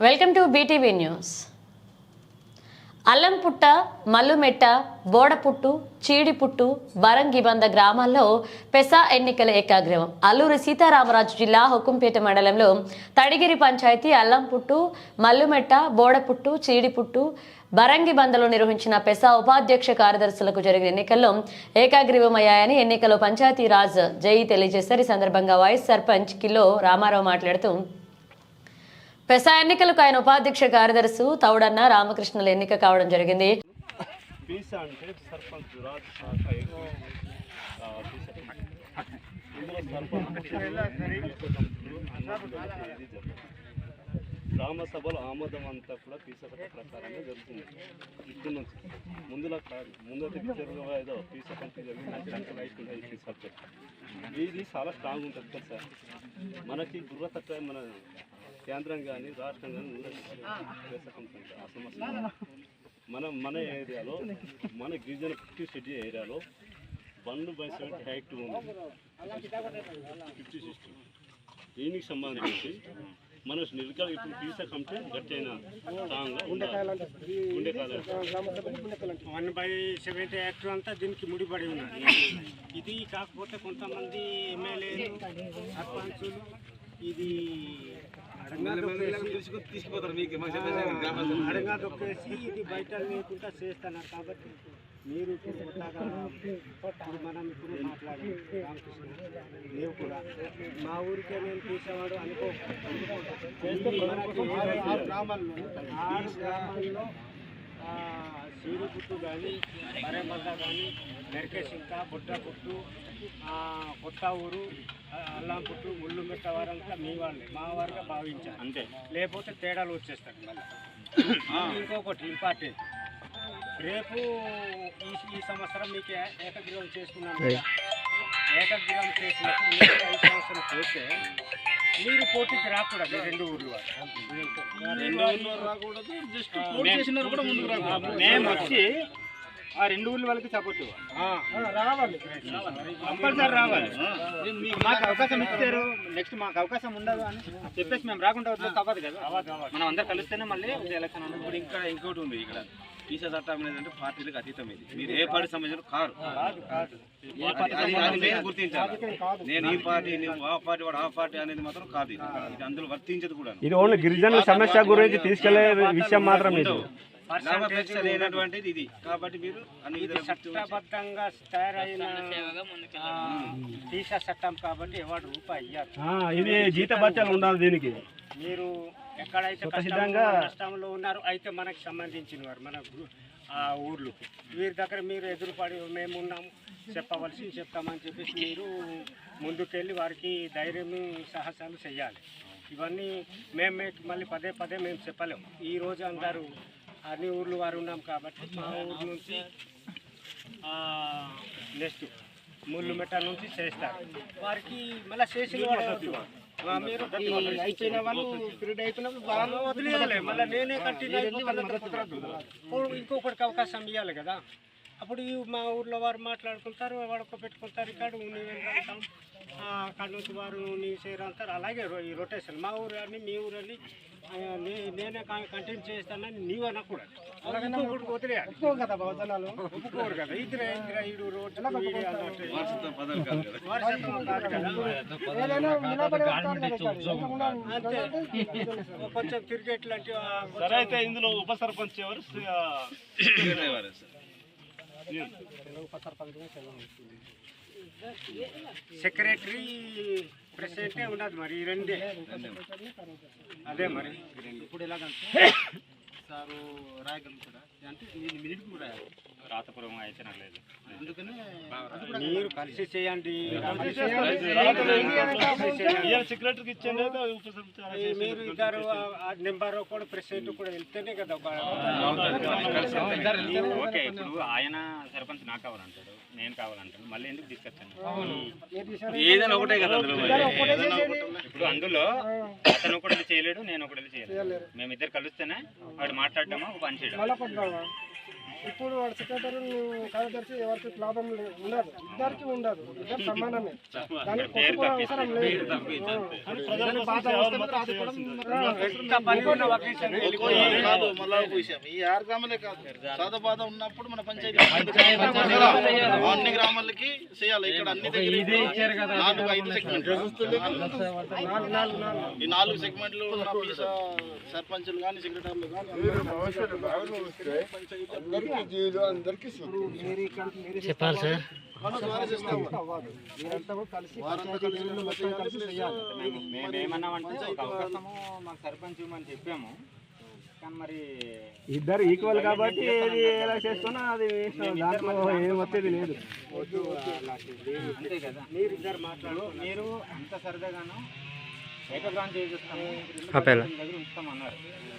Welcome to BTV news. Allamputta, Mallumetta, Bodaputtu, Chidiputtu, Barangibanda గ్రామాల్లో PESA ఎన్నికల ఏకాగ్రీవం. అల్లూరి సీతారామరాజు జిల్లా హుకుంపేట మండలంలో తడిగిరి పంచాయతీ అల్లంపుట్టు, మల్లుమెట్ట, బోడపుట్టు, చీడిపుట్టు, బరంగిబందలో నిర్వహించిన పెసా ఉపాధ్యక్ష కార్యదర్శులకు జరిగిన ఎన్నికల్లో ఏకాగ్రీవమయ్యాయని ఎన్నికల్లో పంచాయతీరాజ్ జై తెలియజేశారు. ఈ సందర్భంగా వైస్ సర్పంచ్ కిలో రామారావు మాట్లాడుతూ పెసా ఎన్నికలకు ఆయన ఉపాధ్యక్ష కార్యదర్శి తౌడన్న రామకృష్ణుల ఎన్నిక కావడం జరిగింది. గ్రామ సభలో ఆమోదం అంతా కూడా పీసా ప్రకారంగా జరుగుతుంది. ఇక్కడ నుంచి ముందైతే పిక్చర్గా ఏదో పీసా కంటే జరిగింది. సబ్జెక్ట్ ఇది చాలా స్ట్రాంగ్ ఉంటుంది కదా సార్. మనకి గుర్రతక్క మన కేంద్రం కానీ రాష్ట్రం కానీ ఆ సమస్య మన ఏరియాలో మన గిరిజన 50 సిటీ ఏరియాలో 1/7 హైట్ ఉంది. 50-60 దీనికి సంబంధించి మన నిలకడ ఇప్పుడు పీసా కంటే గట్టి అయిన స్ట్రాంగ్గా ఉండేకాలం 1/70 యాక్ట్ అంతా దీనికి ముడిపడి ఉన్నది. ఇది కాకపోతే కొంతమంది ఎమ్మెల్యేలు, సర్పంచులు ఇది అడగా దొక్కేసి ఇది బయట లేకుండా చేస్తున్నారు. కాబట్టి మీరు ఇప్పుడు మనం ఇప్పుడు మాట్లాడాలి రామకృష్ణ, నీవు కూడా మా ఊరికే నేను తీసేవాడు అనుకో. గ్రామాల్లో సీడిపుట్టు కానీ, బరేమద్ద కానీ, మెరకేసింక, బుడ్డపుట్టు, కొత్త ఊరు, అల్లంపుట్టు, ముళ్ళుమెట్ట వారంతా మీ వాళ్ళే, మా వారుగా భావించారు అంతే. లేకపోతే తేడాలు వచ్చేస్తాయి. మళ్ళీ ఇంకొకటి ఇంపార్టెంట్, రేపు ఈ సంవత్సరం మీకు ఏకగ్రీవం చేసుకున్నాను. ఏకగ్రీవం చేసినప్పుడు మీకు 5 సంవత్సరం పోతే మీరు పోటీకి రాకూడదు. 2 ఊర్లు మేము వచ్చి ఆ 2 ఊర్ల వాళ్ళకి సపోర్ట్ రావాలి, కంపల్సరీ రావాలి. మాకు అవకాశం ఇచ్చారు, నెక్స్ట్ మాకు అవకాశం ఉండదు అని చెప్పేసి మేము రాకుండా వదిలేస్తే అవ్వదు కదా. మనం అందరు కలిస్తేనే మళ్ళీ ఎలక్షన్. ఇప్పుడు ఇంకా ఇంకోటి ఉంది, ఇక్కడ పీసా చట్టం అనేది అంటే పార్టీలకు అతీతం. ఇది మీరు ఏ పార్టీ సంబంధించిన కారు గుర్తించాలి. నేను ఈ పార్టీ, నువ్వు ఆ పార్టీ, వాడు ఆ పార్టీ అనేది మాత్రం కాదు. ఇది అందులో వర్తించదు కూడా. ఇది ఓన్లీ గిరిజనుల సమస్య గురించి తీసుకెళ్లే విషయం మాత్రం ఇది లేనటువంటిది ఇది. కాబట్టి మీరు చట్టబద్ధంగా తయారైన పీసా చట్టం కాబట్టి ఎవరు రూపాయి ఇయ్యారు. ఇది జీతభత్యాలు ఉండాలి. దీనికి మీరు ఎక్కడైతే కష్టంలో ఉన్నారు అయితే మనకు సంబంధించిన వారు మన ఆ ఊర్లు వీరి దగ్గర మీరు ఎదురుపడి మేమున్నాము చెప్తామని చెప్పేసి మీరు ముందుకెళ్ళి వారికి ధైర్యం సాహసాలు చేయాలి. ఇవన్నీ మేము మళ్ళీ పదే మేము చెప్పలేము. ఈరోజు అందరూ అన్ని ఊర్లు వారు ఉన్నాం కాబట్టి మా ఊరు నుంచి నెక్స్ట్ ముళ్ళుమెట్ట నుంచి చేస్తారు. వారికి మళ్ళీ చేసిన మీరు అయిపోయిన వాళ్ళు పీరియడ్ అయిపోయినప్పుడు వాళ్ళు వదిలేయాలి. మళ్ళీ నేనే ఇంకొకటికి అవకాశం ఇవ్వాలి కదా. అప్పుడు మా ఊర్లో వారు మాట్లాడుకుంటారు, వాడుకో పెట్టుకుంటారు. ఇక్కడ వెళ్తాం, అక్కడ నుంచి వారు నీ చేరంటారు. అలాగే ఈ రొటేషన్ మా ఊరు అని మీ ఊరు అని నేనే కంటిన్యూ చేస్తానని నీవు అనకూడదు. ఇంకొకటి వదిలేయాలి. ఒప్పుకోరు కదా. ఇద్దరు ఈడు రోడ్డు కొంచెం క్రికెట్ లాంటి. సరే, అయితే ఇందులో ఉప సర్పంచ్ ఎవరు? సెక్రటరీ, ప్రెసిడెంటే ఉన్నది. మరి ఈ రెండే అదే. మరి ఇప్పుడు ఎలాగంటే సారు రాయగలుగుతారా అంటే మినిట్ కూడా రాతపూర్వం అయితే నాకు లేదు. అందుకనే మీరు కలిసి చేయండి. సెక్రటరీకి ఇచ్చేది మీరు ఇద్దరు నెంబర్ కూడా ప్రెసిడెంట్ కూడా వెళ్తేనే కదా. ఓకే, ఇప్పుడు ఆయన సర్పంచ్ నాకు కావాలంటాడు, నేను కావాలంటాను. మళ్ళీ ఎందుకు తీసుకొచ్చాను? ఏదైనా ఒకటే కదా. ఇప్పుడు అందులో అతను ఒకటి చేయలేడు, నేను ఒకటి చేయలేడు. మేమిద్దరు కలిస్తేనే వాడు మాట్లాడటమో పని చేయడం. ఇప్పుడు వాడు సెక్రటరీ కార్యదర్శి ఎవరికి లాభం ఉండదు, ఇద్దరికి ఉండదు, ఇద్దరు సమానమే. దానికి కొట్టుకోవడం అవసరం లేదు. కాదు మళ్ళా ఒక విషయం, ఈ 6 గ్రామాలే కాదు, సాదా బాధ ఉన్నప్పుడు మన పంచాయతీ అన్ని గ్రామాలకి చేయాలి. ఇక్కడ అన్ని దగ్గర 4-5 సెగ్మెంట్లు, ఈ 4 సెగ్మెంట్లు ఉన్న పీసా సర్పంచులు కానీ సెక్రటరీలు కానీ చెప్పాలి సార్. మేమేమన్నామంటే ఒక అవకాశము మాకు సర్పంచ్ అని చెప్పాము, కానీ మరి ఇద్దరు ఈక్వల్ కాబట్టి ఏది ఎలా చేసుకున్నా అది దాంట్లో ఏం వచ్చేది లేదు. అంతే కదా, మీరు అంత సరదాగాను ఏకగ్రాంతి చేస్తాము దగ్గర ఉంచుతామన్నారు.